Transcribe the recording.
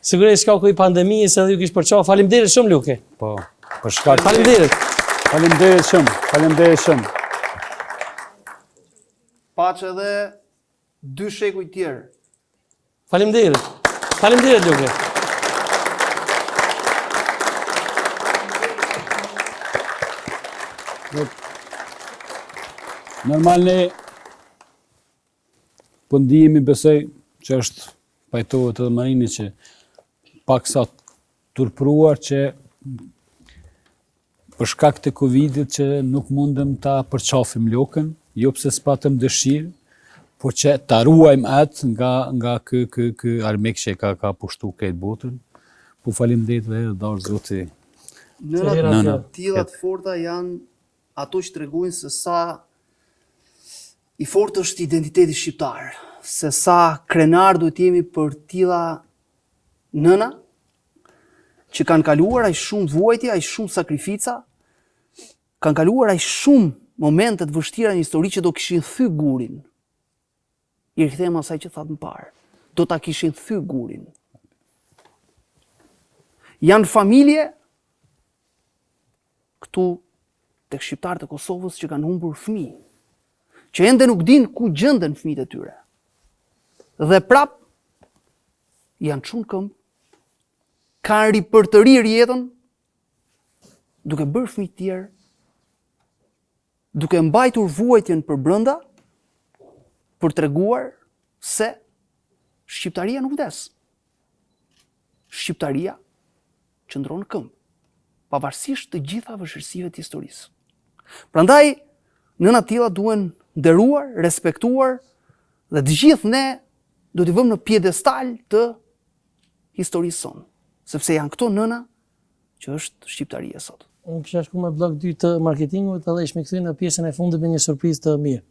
Sigurisht ka kuj pandemisë edhe ju kish përqa. Faleminderit shumë Luke. Po, për shkak. Faleminderit. Faleminderit shumë. Paç edhe 2 shekuj tjerë. Faleminderit Luke. Normal ne po ndihemi, besoj që është pajtohet edhe Marini që paksa turpruar që për shkak të Covidit që nuk mundem ta përqafim lokën, jo pse s'patëm dëshirë, po që ta ruajmë atë nga ky armik që ka pushtu këtë botën. Po faleminderit edhe dashur Zoti. Nëna tilla të forta janë ato që tregojnë se sa i fortë është identiteti shqiptar, se sa krenar duhet jemi për tilla nëna që kanë kaluar aq shumë vuajtje, aq shumë sakrifica, kanë kaluar aq shumë momente të vështira në histori që do kishin thy gurin. I rikthejmë asaj që thatë më parë. Do ta kishin thy gurin. Janë familje këtu tek shqiptarët e Kosovës që kanë humbur fëmijë, që ende nuk din ku gjenden fëmijët e tyre. Dhe prap janë çunë këmbë, kanë ripërtërir jetën, duke bërë fëmijë të tjerë, duke mbajtur vuajtjen për brenda, për treguar se shqiptaria nuk vdes. Shqiptaria qëndron në këmbë, pavarësisht të gjitha vështirësive të historisë. Prandaj, nëna tilla duhen nderuar, respektuar dhe të gjithë ne do t'i vëmë në piedestal të historisë sonë, sepse janë këto nëna që është shqiptaria sot. Unë kisha shku me blog 2 të marketingut edhe ishme këthy në pjesën e fundit me një surprizë të mirë.